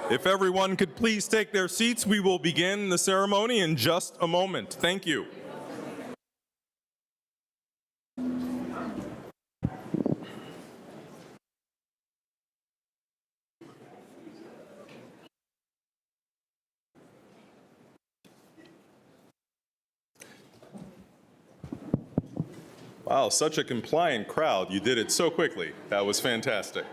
If everyone could please take their seats, we will begin the ceremony in just a moment. Thank you. Wow, such a compliant crowd. You did it so quickly. That was fantastic.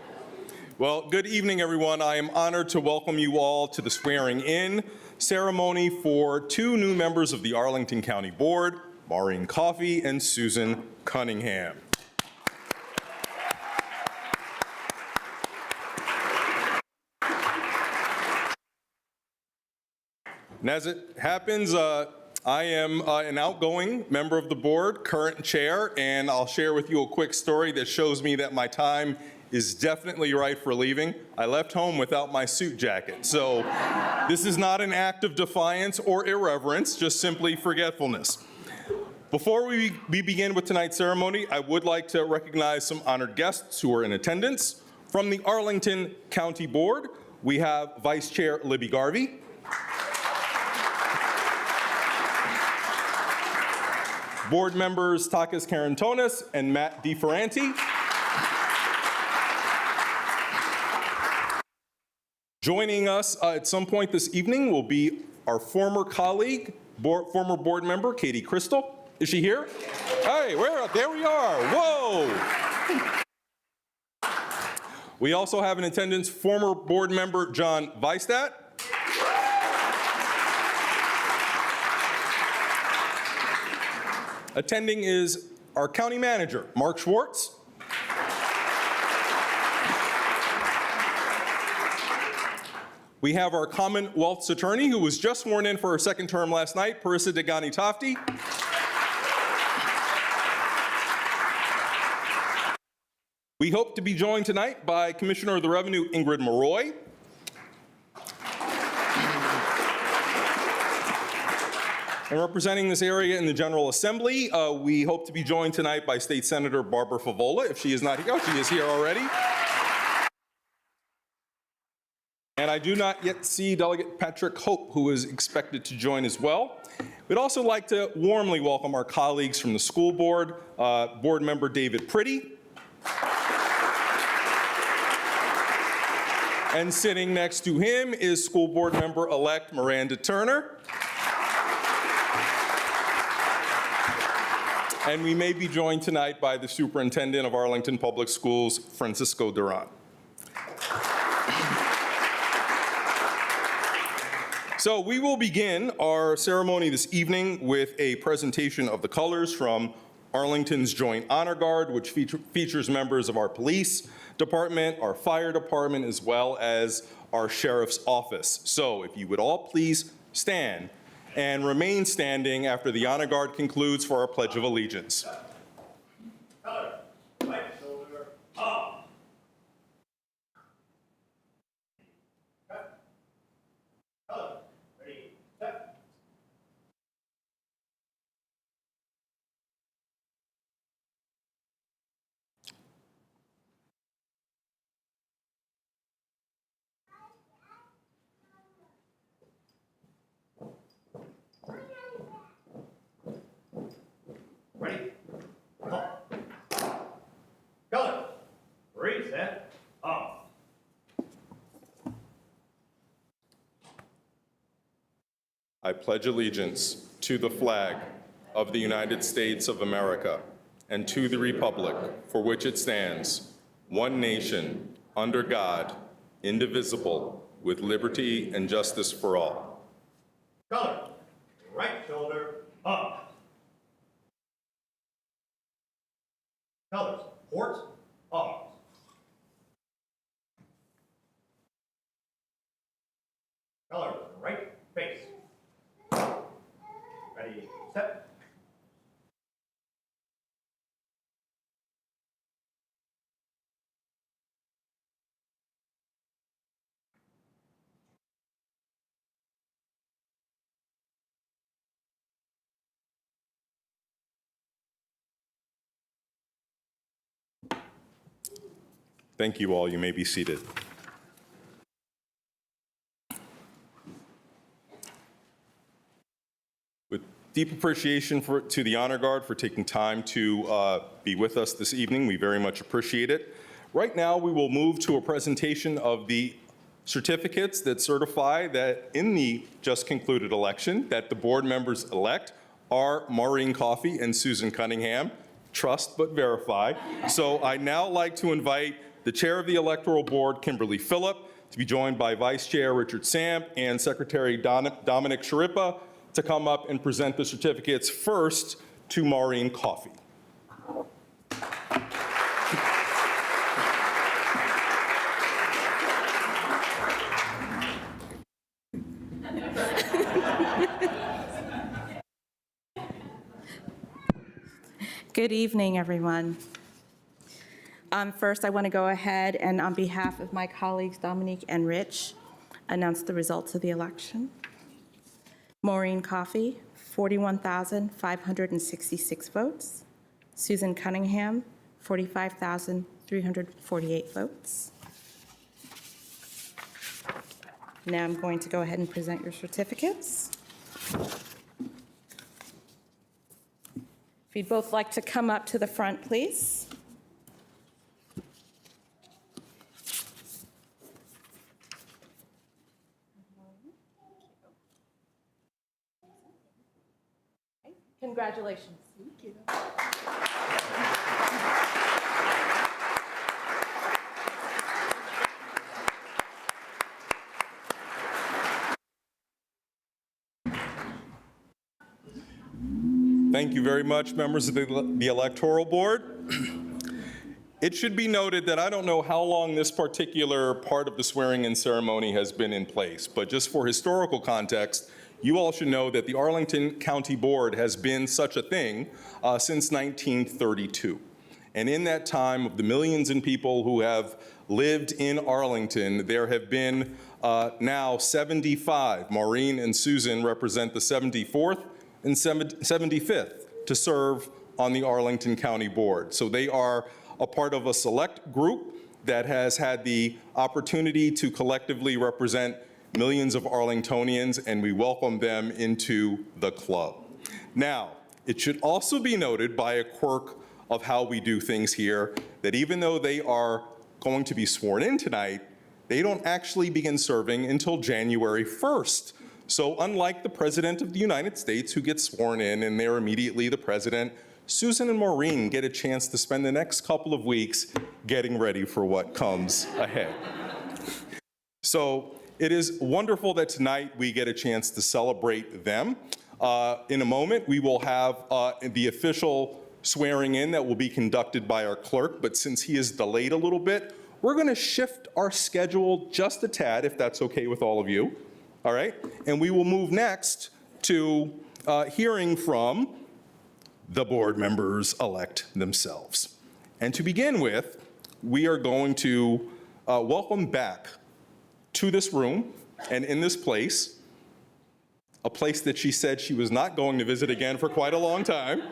Well, good evening, everyone. I am honored to welcome you all to the swearing-in ceremony for two new members of the Arlington County Board, Maureen Coffey and Susan Cunningham. And as it happens, I am an outgoing member of the board, current chair, and I'll share with you a quick story that shows me that my time is definitely right for leaving. I left home without my suit jacket, so this is not an act of defiance or irreverence, just simply forgetfulness. Before we begin with tonight's ceremony, I would like to recognize some honored guests who are in attendance. From the Arlington County Board, we have Vice Chair Libby Garvey, Board members Takis Karantonis and Matt DeFerranti. Joining us at some point this evening will be our former colleague, former board member, Katie Crystal. Is she here? Hey, there we are. Whoa. We also have in attendance former board member John Weistat. Attending is our county manager, Mark Schwartz. We have our Commonwealth's attorney, who was just sworn in for her second term last night, Parissa Degani-Tofty. We hope to be joined tonight by Commissioner of the Revenue, Ingrid Maroy. And representing this area in the General Assembly, we hope to be joined tonight by State Senator Barbara Favola, if she is not here. Oh, she is here already. And I do not yet see Delegate Patrick Hope, who is expected to join as well. We'd also like to warmly welcome our colleagues from the school board, board member David Priddy. And sitting next to him is school board member-elect Miranda Turner. And we may be joined tonight by the superintendent of Arlington Public Schools, Francisco Duran. So we will begin our ceremony this evening with a presentation of the colors from Arlington's Joint Honor Guard, which features members of our police department, our fire department, as well as our sheriff's office. So if you would all please stand and remain standing after the Honor Guard concludes for our Pledge of Allegiance. Color, right shoulder up. Color, ready, set. Ready, up. Color, reset, up. I pledge allegiance to the flag of the United States of America and to the republic for which it stands, one nation, under God, indivisible, with liberty and justice for all. Color, right shoulder up. Colors, port, up. Color, right face. Ready, set. Thank you all. You may be seated. Deep appreciation to the Honor Guard for taking time to be with us this evening. We very much appreciate it. Right now, we will move to a presentation of the certificates that certify that in the just concluded election, that the board members elect are Maureen Coffey and Susan Cunningham. Trust but verify. So I'd now like to invite the chair of the electoral board, Kimberly Phillip, to be joined by Vice Chair Richard Samp and Secretary Dominic Sharippa to come up and present the certificates first to Maureen Coffey. Good evening, everyone. First, I want to go ahead and, on behalf of my colleagues Dominique and Rich, announce the results of the election. Maureen Coffey, 41,566 votes. Susan Cunningham, 45,348 votes. Now I'm going to go ahead and present your certificates. If you'd both like to come up to the front, please. Congratulations. Thank you. Thank you very much, members of the Electoral Board. It should be noted that I don't know how long this particular part of the swearing-in ceremony has been in place, but just for historical context, you all should know that the Arlington County Board has been such a thing since 1932. And in that time, of the millions of people who have lived in Arlington, there have been now 75. Maureen and Susan represent the 74th and 75th to serve on the Arlington County Board. So they are a part of a select group that has had the opportunity to collectively represent millions of Arlingtonians, and we welcome them into the club. Now, it should also be noted, by a quirk of how we do things here, that even though they are going to be sworn in tonight, they don't actually begin serving until January 1st. So unlike the President of the United States, who gets sworn in and they're immediately the president, Susan and Maureen get a chance to spend the next couple of weeks getting ready for what comes ahead. So it is wonderful that tonight we get a chance to celebrate them. In a moment, we will have the official swearing in that will be conducted by our clerk, but since he is delayed a little bit, we're going to shift our schedule just a tad, if that's okay with all of you. All right? And we will move next to hearing from the board members-elect themselves. And to begin with, we are going to welcome back to this room and in this place, a place that she said she was not going to visit again for quite a long time,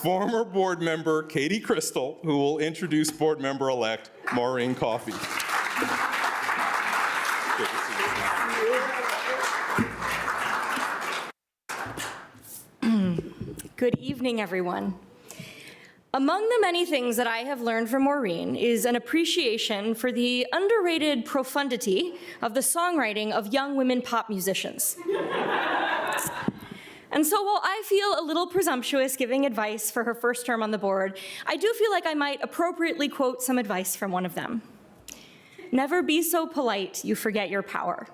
former board member Katie Crystal, who will introduce board member-elect Maureen Coffey. Good to see you. Good evening, everyone. Among the many things that I have learned from Maureen is an appreciation for the underrated profundity of the songwriting of young women pop musicians. And so while I feel a little presumptuous giving advice for her first term on the board, I do feel like I might appropriately quote some advice from one of them. Never be so polite you forget your power.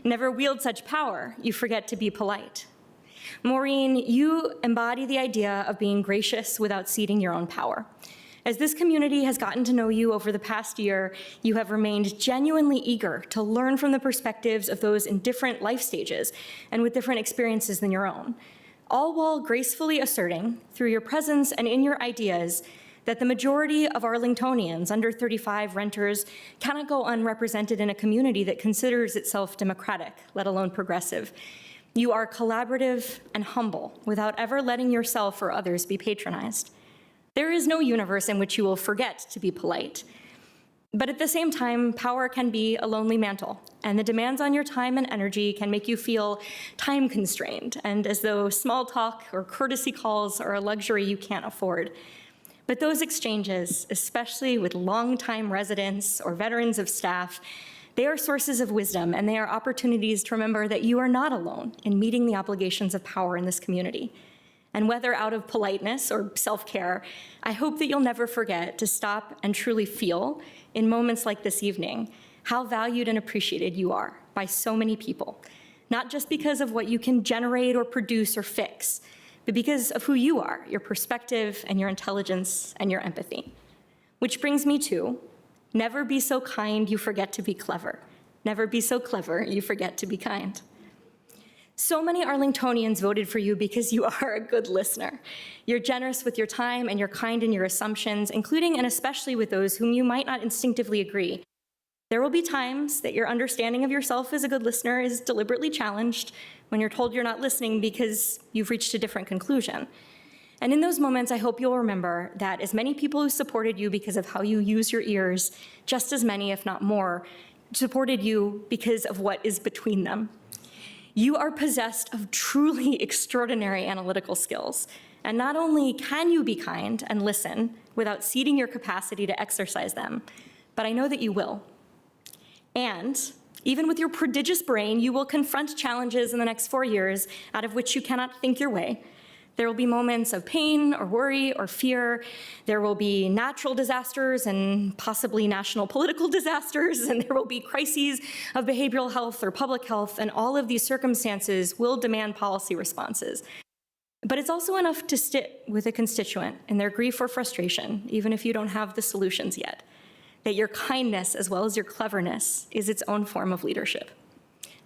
Never wield such power you forget to be polite. Maureen, you embody the idea of being gracious without ceding your own power. As this community has gotten to know you over the past year, you have remained genuinely eager to learn from the perspectives of those in different life stages and with different experiences than your own, all while gracefully asserting, through your presence and in your ideas, that the majority of Arlingtonians under 35 renters cannot go unrepresented in a community that considers itself democratic, let alone progressive. You are collaborative and humble without ever letting yourself or others be patronized. There is no universe in which you will forget to be polite. But at the same time, power can be a lonely mantle, and the demands on your time and energy can make you feel time constrained, and as though small talk or courtesy calls are a luxury you can't afford. But those exchanges, especially with longtime residents or veterans of staff, they are sources of wisdom, and they are opportunities to remember that you are not alone in meeting the obligations of power in this community. And whether out of politeness or self-care, I hope that you'll never forget to stop and truly feel, in moments like this evening, how valued and appreciated you are by so many people, not just because of what you can generate or produce or fix, but because of who you are, your perspective and your intelligence and your empathy. Which brings me to, never be so kind you forget to be clever. Never be so clever you forget to be kind. So many Arlingtonians voted for you because you are a good listener. You're generous with your time and you're kind in your assumptions, including and especially with those whom you might not instinctively agree. There will be times that your understanding of yourself as a good listener is deliberately challenged when you're told you're not listening because you've reached a different conclusion. And in those moments, I hope you'll remember that as many people who supported you because of how you use your ears, just as many, if not more, supported you because of what is between them. You are possessed of truly extraordinary analytical skills. And not only can you be kind and listen without ceding your capacity to exercise them, but I know that you will. And even with your prodigious brain, you will confront challenges in the next 4 years out of which you cannot think your way. There will be moments of pain or worry or fear. There will be natural disasters and possibly national political disasters, and there will be crises of behavioral health or public health, and all of these circumstances will demand policy responses. But it's also enough to sit with a constituent in their grief or frustration, even if you don't have the solutions yet, that your kindness as well as your cleverness is its own form of leadership.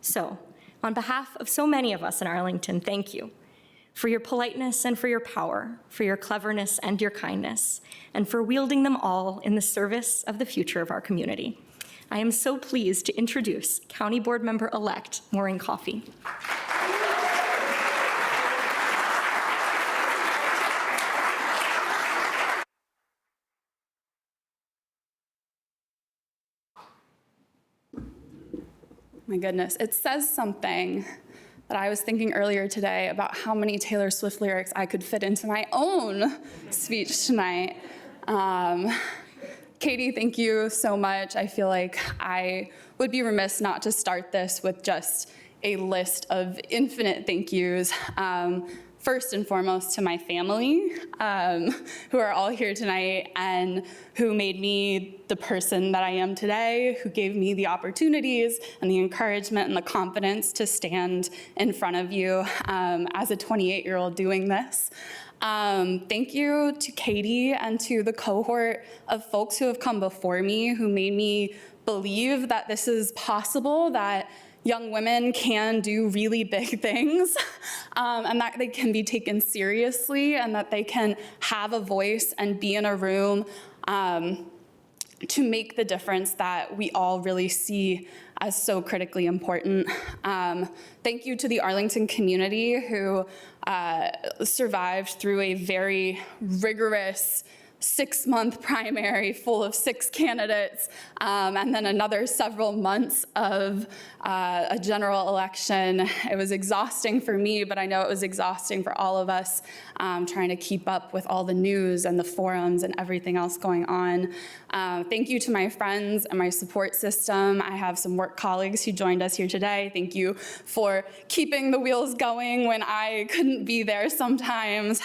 So, on behalf of so many of us in Arlington, thank you for your politeness and for your power, for your cleverness and your kindness, and for wielding them all in the service of the future of our community. I am so pleased to introduce County Board Member-elect Maureen Coffey. My goodness, it says something that I was thinking earlier today about how many Taylor Swift lyrics I could fit into my own speech tonight. Katie, thank you so much. I feel like I would be remiss not to start this with just a list of infinite thank yous. First and foremost to my family, who are all here tonight and who made me the person that I am today, who gave me the opportunities and the encouragement and the confidence to stand in front of you as a 28-year-old doing this. Thank you to Katie and to the cohort of folks who have come before me, who made me believe that this is possible, that young women can do really big things, and that they can be taken seriously, and that they can have a voice and be in a room to make the difference that we all really see as so critically important. Thank you to the Arlington community who survived through a very rigorous 6-month primary full of 6 candidates, and then another several months of a general election. It was exhausting for me, but I know it was exhausting for all of us, trying to keep up with all the news and the forums and everything else going on. Thank you to my friends and my support system. I have some work colleagues who joined us here today. Thank you for keeping the wheels going when I couldn't be there sometimes.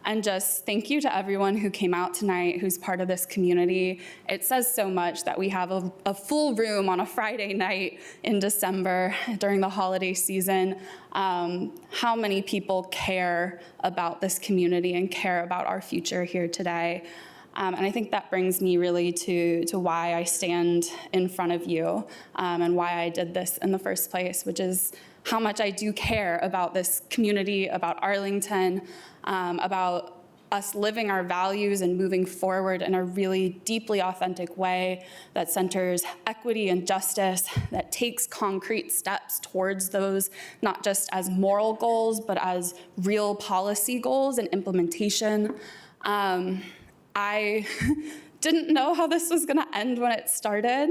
And just thank you to everyone who came out tonight, who's part of this community. It says so much that we have a full room on a Friday night in December during the holiday season. How many people care about this community and care about our future here today. And I think that brings me really to why I stand in front of you and why I did this in the first place, which is how much I do care about this community, about Arlington, about us living our values and moving forward in a really deeply authentic way that centers equity and justice, that takes concrete steps towards those, not just as moral goals, but as real policy goals and implementation. I didn't know how this was going to end when it started.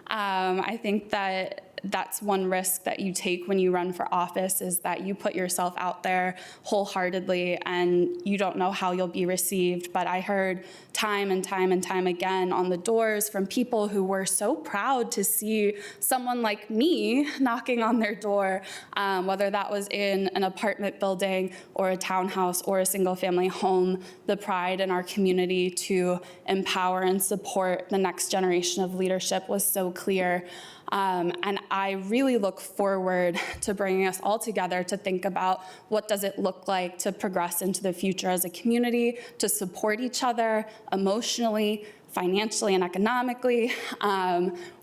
I think that that's one risk that you take when you run for office, is that you put yourself out there wholeheartedly and you don't know how you'll be received. But I heard time and time and time again on the doors from people who were so proud to see someone like me knocking on their door, whether that was in an apartment building or a townhouse or a single family home. The pride in our community to empower and support the next generation of leadership was so clear. And I really look forward to bringing us all together to think about what does it look like to progress into the future as a community, to support each other emotionally, financially, and economically.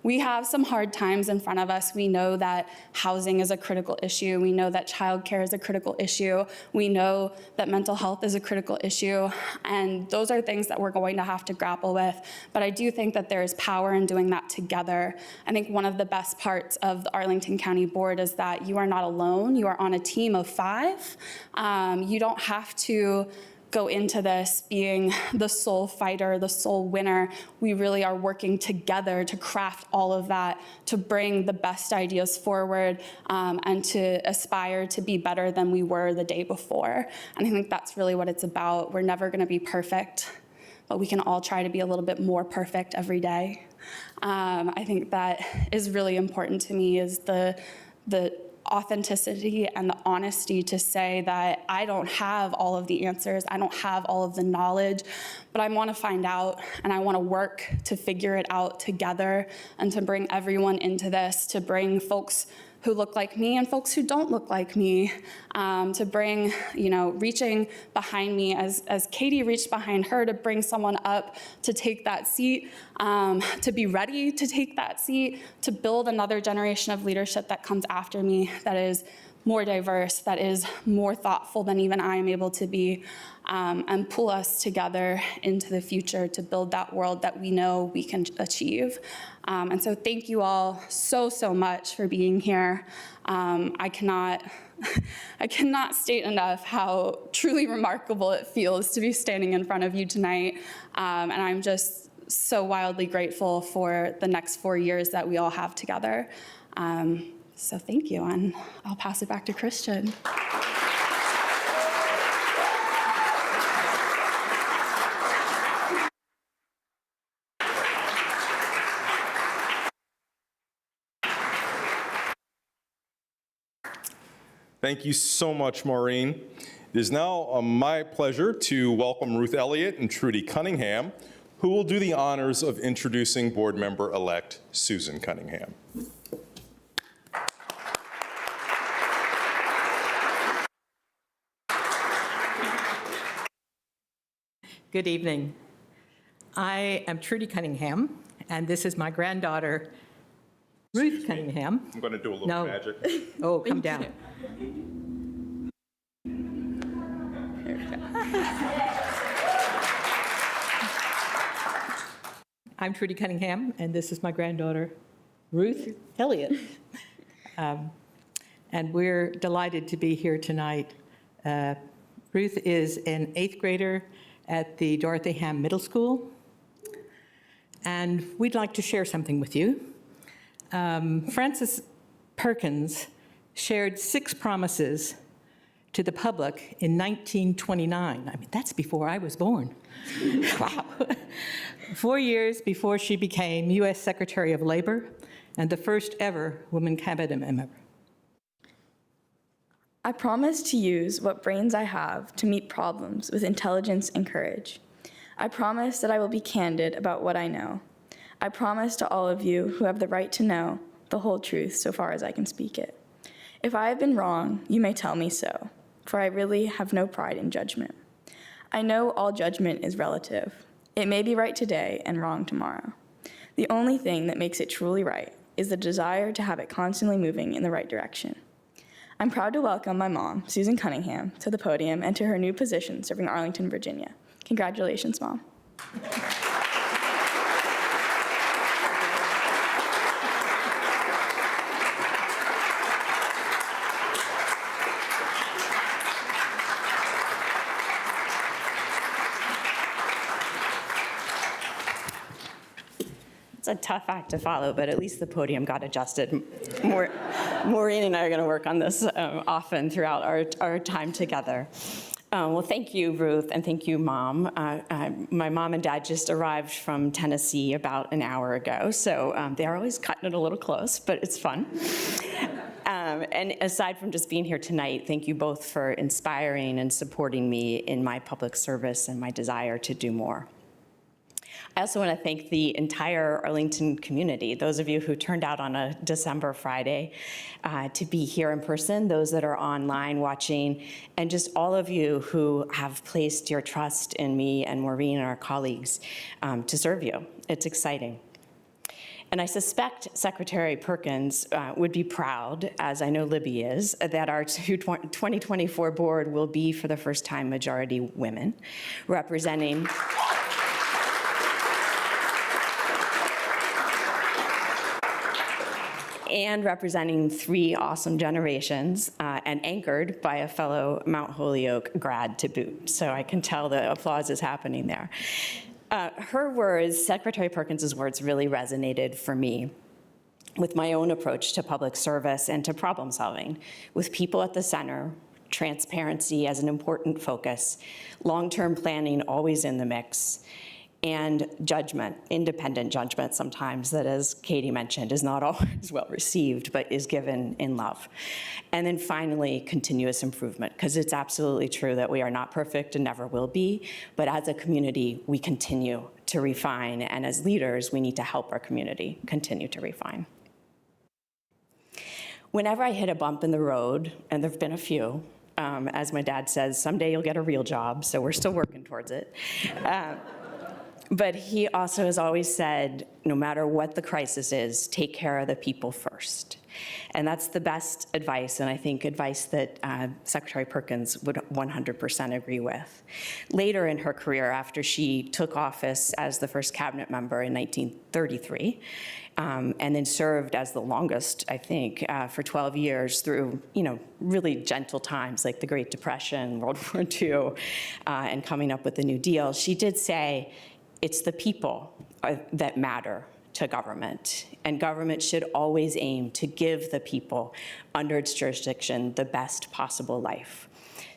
We have some hard times in front of us. We know that housing is a critical issue. We know that childcare is a critical issue. We know that mental health is a critical issue. And those are things that we're going to have to grapple with. But I do think that there is power in doing that together. I think one of the best parts of the Arlington County Board is that you are not alone. You are on a team of 5. You don't have to go into this being the sole fighter, the sole winner. We really are working together to craft all of that, to bring the best ideas forward, and to aspire to be better than we were the day before. And I think that's really what it's about. We're never gonna be perfect, but we can all try to be a little bit more perfect every day. I think that is really important to me, is the authenticity and the honesty to say that I don't have all of the answers, I don't have all of the knowledge, but I want to find out and I want to work to figure it out together and to bring everyone into this, to bring folks who look like me and folks who don't look like me, to bring, reaching behind me as Katie reached behind her, to bring someone up to take that seat, to be ready to take that seat, to build another generation of leadership that comes after me, that is more diverse, that is more thoughtful than even I am able to be, and pull us together into the future to build that world that we know we can achieve. And so thank you all so much for being here. I cannot state enough how truly remarkable it feels to be standing in front of you tonight. And I'm just so wildly grateful for the next 4 years that we all have together. So thank you, and I'll pass it back to Christian. Thank you so much, Maureen. It is now my pleasure to welcome Ruth Elliott and Trudy Cunningham, who will do the honors of introducing board member-elect Susan Cunningham. Good evening. I am Trudy Cunningham, and this is my granddaughter, Ruth Cunningham. I'm going to do a little No. magic. Oh, come down. I'm Trudy Cunningham, and this is my granddaughter, Ruth Elliott. And we're delighted to be here tonight. Ruth is an 8th grader at the Dorothy Ham Middle School, and we'd like to share something with you. Francis Perkins shared 6 promises to the public in 1929. I mean, that's before I was born. Wow. 4 years before she became U.S. Secretary of Labor and the first ever woman cabinet member. I promise to use what brains I have to meet problems with intelligence and courage. I promise that I will be candid about what I know. I promise to all of you who have the right to know the whole truth so far as I can speak it. If I have been wrong, you may tell me so, for I really have no pride in judgment. I know all judgment is relative. It may be right today and wrong tomorrow. The only thing that makes it truly right is the desire to have it constantly moving in the right direction. I'm proud to welcome my mom, Susan Cunningham, to the podium and to her new position serving Arlington, Virginia. Congratulations, Mom. a tough act to follow, but at least the podium got adjusted. Maureen and I are going to work on this often throughout our time together. Well, thank you, Ruth, and thank you, Mom. My mom and dad just arrived from Tennessee about an hour ago, so they're always cutting it a little close, but it's fun. And aside from just being here tonight, thank you both for inspiring and supporting me in my public service and my desire to do more. I also want to thank the entire Arlington community, those of you who turned out on a December Friday to be here in person, those that are online watching, and just all of you who have placed your trust in me and Maureen and our colleagues to serve you. It's exciting. And I suspect Secretary Perkins would be proud, as I know Libby is, that our 2024 board will be, for the first time, majority women, representing and representing 3 awesome generations, and anchored by a fellow Mount Holyoke grad to boot. So I can tell the applause is happening there. Her words, Secretary Perkins's words, really resonated for me with my own approach to public service and to problem solving, with people at the center, transparency as an important focus, long-term planning always in the mix, and judgment, independent judgment sometimes that, as Katie mentioned, is not always well received, but is given in love. And then finally, continuous improvement, because it's absolutely true that we are not perfect and never will be, but as a community, we continue to refine, and as leaders, we need to help our community continue to refine. Whenever I hit a bump in the road, and there've been a few, as my dad says, someday you'll get a real job, so we're still working towards it. But he also has always said, no matter what the crisis is, take care of the people first. And that's the best advice, and I think advice that Secretary Perkins would 100% agree with. Later in her career, after she took office as the first cabinet member in 1933, and then served as the longest, I think, for 12 years through, really gentle times like the Great Depression, World War II, and coming up with the New Deal, she did say, it's the people that matter to government, and government should always aim to give the people under its jurisdiction the best possible life.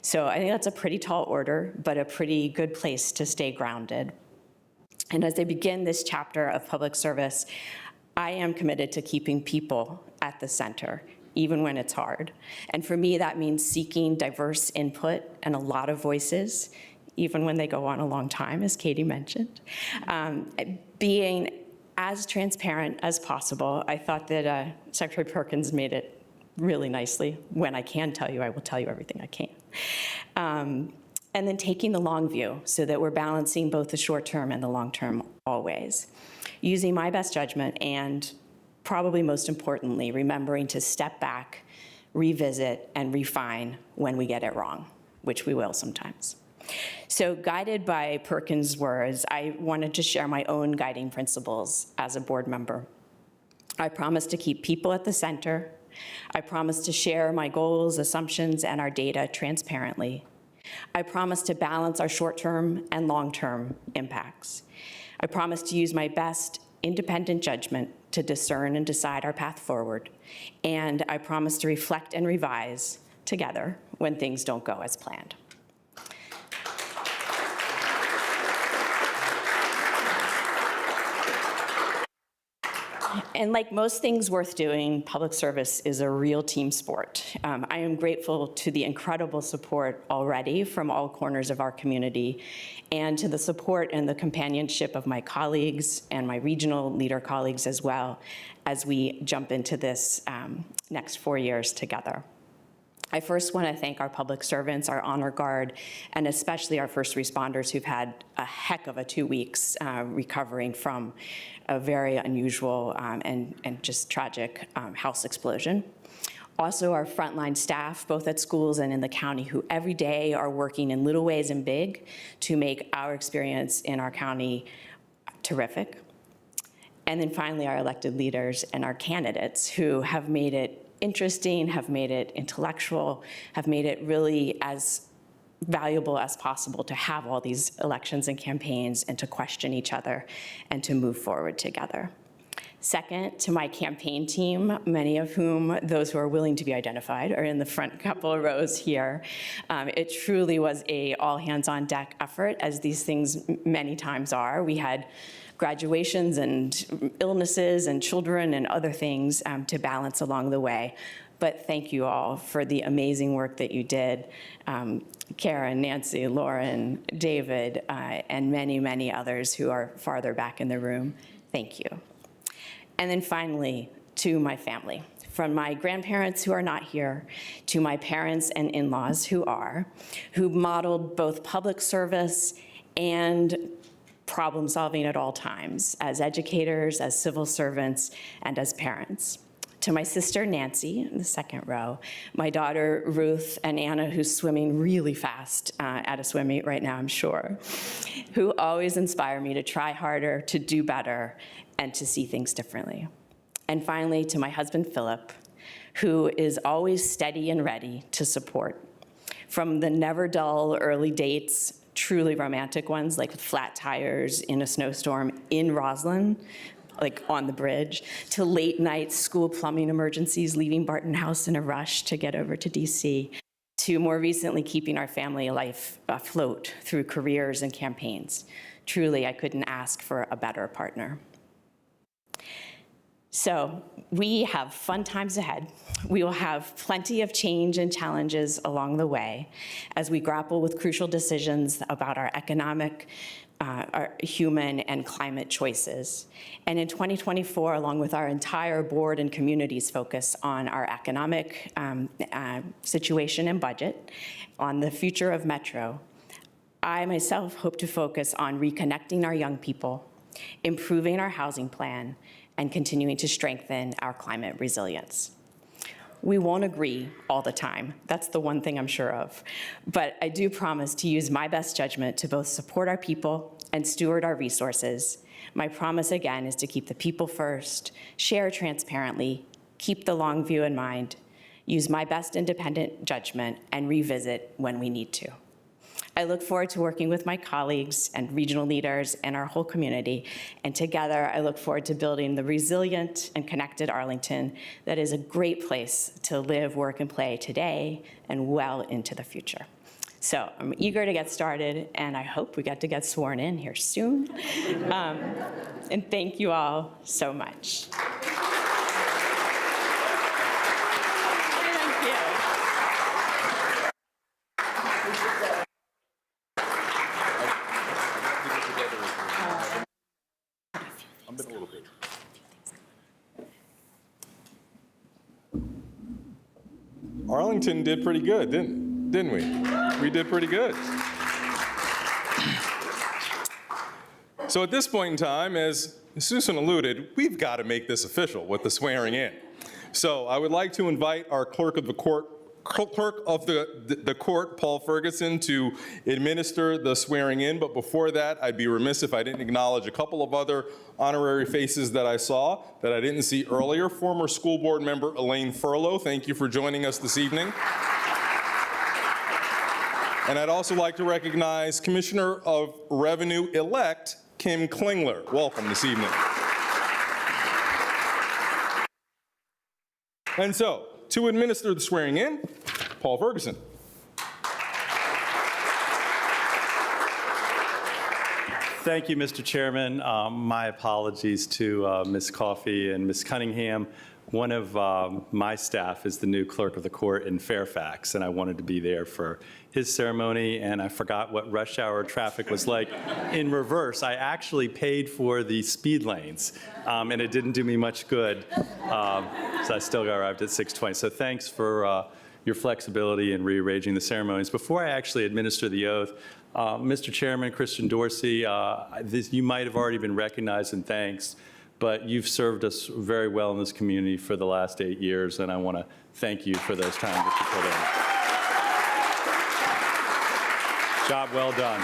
So I think that's a pretty tall order, but a pretty good place to stay grounded. And as I begin this chapter of public service, I am committed to keeping people at the center, even when it's hard. And for me, that means seeking diverse input and a lot of voices, even when they go on a long time, as Katie mentioned. Being as transparent as possible. I thought that Secretary Perkins made it really nicely. When I can tell you, I will tell you everything I can. And then taking the long view so that we're balancing both the short term and the long term always. Using my best judgment and, probably most importantly, remembering to step back, revisit, and refine when we get it wrong, which we will sometimes. So guided by Perkins' words, I wanted to share my own guiding principles as a board member. I promise to keep people at the center. I promise to share my goals, assumptions, and our data transparently. I promise to balance our short-term and long-term impacts. I promise to use my best independent judgment to discern and decide our path forward. And I promise to reflect and revise together when things don't go as planned. And like most things worth doing, public service is a real team sport. I am grateful to the incredible support already from all corners of our community, and to the support and the companionship of my colleagues and my regional leader colleagues as well, as we jump into this next 4 years together. I first want to thank our public servants, our honor guard, and especially our first responders who've had a heck of a 2 weeks recovering from a very unusual and just tragic house explosion. Also, our frontline staff, both at schools and in the county, who every day are working in little ways and big to make our experience in our county terrific. And then finally, our elected leaders and our candidates who have made it interesting, have made it intellectual, have made it really as valuable as possible to have all these elections and campaigns and to question each other and to move forward together. Second, to my campaign team, many of whom, those who are willing to be identified, are in the front couple of rows here. It truly was a all-hands-on-deck effort, as these things many times are. We had graduations and illnesses and children and other things to balance along the way. But thank you all for the amazing work that you did. Karen, Nancy, Lauren, David, and many, many others who are farther back in the room. Thank you. And then finally, to my family, from my grandparents who are not here, to my parents and in-laws who are, who modeled both public service and problem solving at all times, as educators, as civil servants, and as parents. To my sister Nancy, in the second row, my daughter Ruth, and Anna, who's swimming really fast at a swim meet right now, I'm sure, who always inspire me to try harder, to do better, and to see things differently. And finally, to my husband Philip, who is always steady and ready to support. From the never dull early dates, truly romantic ones, like with flat tires in a snowstorm in Roslyn, like on the bridge, to late night school plumbing emergencies, leaving Barton House in a rush to get over to DC, to more recently keeping our family life afloat through careers and campaigns. Truly, I couldn't ask for a better partner. So we have fun times ahead. We will have plenty of change and challenges along the way as we grapple with crucial decisions about our economic, our human, and climate choices. And in 2024, along with our entire board and community's focus on our economic situation and budget, on the future of Metro, I myself hope to focus on reconnecting our young people, improving our housing plan, and continuing to strengthen our climate resilience. We won't agree all the time. That's the one thing I'm sure of. But I do promise to use my best judgment to both support our people and steward our resources. My promise, again, is to keep the people first, share transparently, keep the long view in mind, use my best independent judgment, and revisit when we need to. I look forward to working with my colleagues and regional leaders and our whole community. And together, I look forward to building the resilient and connected Arlington that is a great place to live, work, and play today and well into the future. So I'm eager to get started, and I hope we get to get sworn in here soon. And thank you all so much. Arlington did pretty good, didn't we? We did pretty good. So at this point in time, as Susan alluded, we've got to make this official with the swearing in. So I would like to invite our clerk of the court, Paul Ferguson, to administer the swearing in. But before that, I'd be remiss if I didn't acknowledge a couple of other honorary faces that I saw that I didn't see earlier. Former school board member Elaine Furlow, thank you for joining us this evening. And I'd also like to recognize Commissioner of Revenue-elect Kim Klingler. Welcome this evening. And so, to administer the swearing in, Paul Ferguson. Thank you, Mr. Chairman. My apologies to Ms. Coffey and Ms. Cunningham. One of my staff is the new clerk of the court in Fairfax, and I wanted to be there for his ceremony, and I forgot what rush hour traffic was like in reverse. I actually paid for the speed lanes, and it didn't do me much good, so I still arrived at 6:20. So thanks for your flexibility in rearranging the ceremonies. Before I actually administer the oath, Mr. Chairman, Christian Dorsey, you might have already been recognized and thanks, but you've served us very well in this community for the last 8 years, and I want to thank you for those times that you put in. Job well done.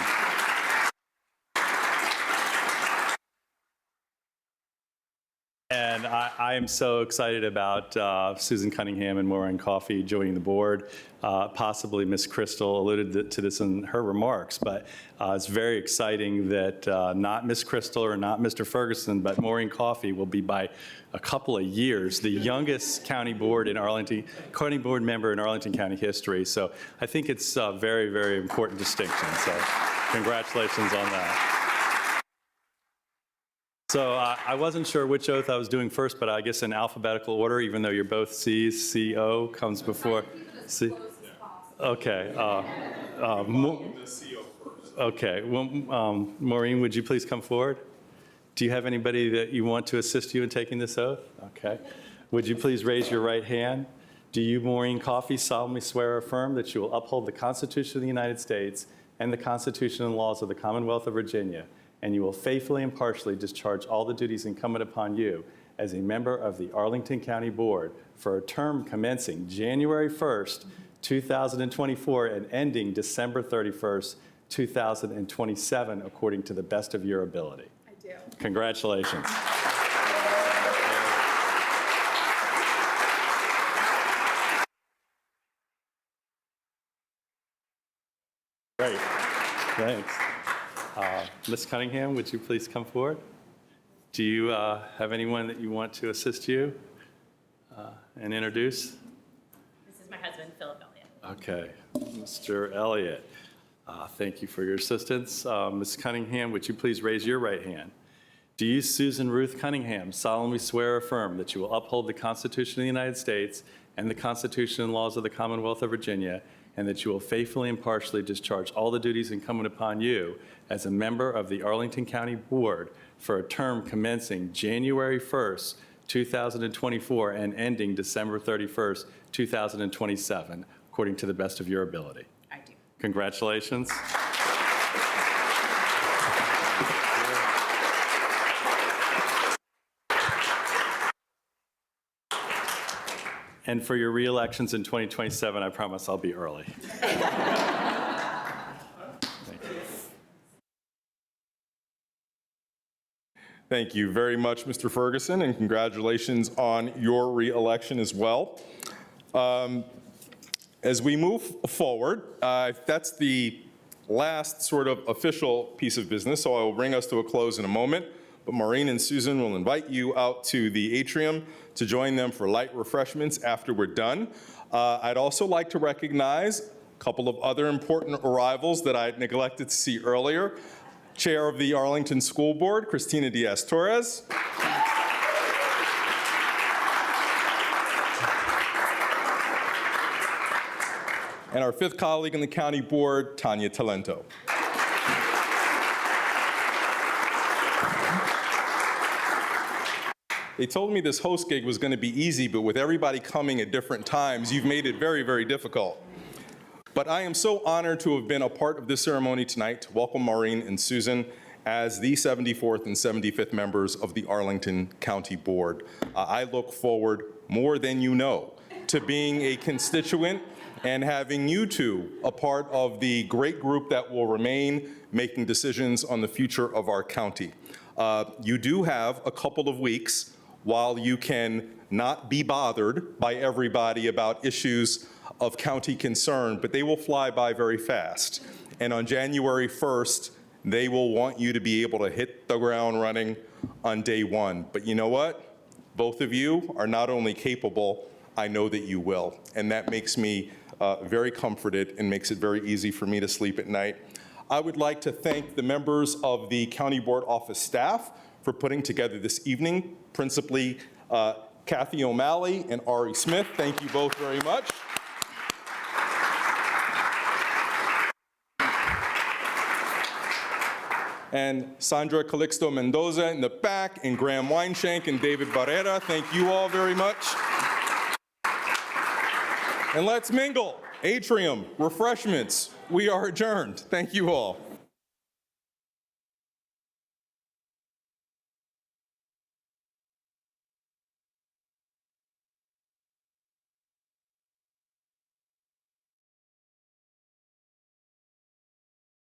And And I am so excited about Susan Cunningham and Maureen Coffey joining the board. Possibly Ms. Crystal alluded to this in her remarks, but it's very exciting that not Ms. Crystal or not Mr. Ferguson, but Maureen Coffey will be by a couple of years the youngest county board member in Arlington County history. So I think it's a very, very important distinction. So congratulations on that. So I wasn't sure which oath I was doing first, but I guess in alphabetical order, even though you're both C's, C-O comes before C. Okay. Okay. Well, Maureen, would you please come forward? Do you have anybody that you want to assist you in taking this oath? Okay. Would you please raise your right hand? Do you, Maureen Coffey, solemnly swear or affirm that you will uphold the Constitution of the United States and the Constitution and laws of the Commonwealth of Virginia, and you will faithfully and impartially discharge all the duties incumbent upon you as a member of the Arlington County Board for a term commencing January 1st, 2024 and ending December 31st, 2027, according to the best of your ability? I do. Congratulations. Great. Thanks. Ms. Cunningham, would you please come forward? Do you have anyone that you want to assist you and introduce? This is my husband, Philip Elliott. Okay, Mr. Elliott, thank you for your assistance. Ms. Cunningham, would you please raise your right hand? Do you, Susan Ruth Cunningham, solemnly swear or affirm that you will uphold the Constitution of the United States and the Constitution and laws of the Commonwealth of Virginia, and that you will faithfully and impartially discharge all the duties incumbent upon you as a member of the Arlington County Board for a term commencing January 1st, 2024 and ending December 31st, 2027, according to the best of your ability? I do. Congratulations. And for your re-elections in 2027, I promise I'll be early. Thank you. Thank you very much, Mr. Ferguson, and congratulations on your re-election as well. As we move forward, that's the last sort of official piece of business, so I will bring us to a close in a moment. But Maureen and Susan will invite you out to the atrium to join them for light refreshments after we're done. I'd also like to recognize a couple of other important arrivals that I neglected to see earlier. Chair of the Arlington School Board, Christina Diaz-Torres. And our fifth colleague in the county board, Tanya Talento. They told me this host gig was going to be easy, but with everybody coming at different times, you've made it very, very difficult. But I am so honored to have been a part of this ceremony tonight to welcome Maureen and Susan as the 74th and 75th members of the Arlington County Board. I look forward, more than you know, to being a constituent and having you two a part of the great group that will remain making decisions on the future of our county. You do have a couple of weeks while you can not be bothered by everybody about issues of county concern, but they will fly by very fast. And on January 1st, they will want you to be able to hit the ground running on day one. But you know what? Both of you are not only capable, I know that you will. And that makes me very comforted and makes it very easy for me to sleep at night. I would like to thank the members of the County Board office staff for putting together this evening, principally Kathy O'Malley and Ari Smith. Thank you both very much. And Sandra Calixto Mendoza in the back, and Graham Weinshank and David Barrera. Thank you all very much. And let's mingle. Atrium, refreshments. We are adjourned. Thank you all.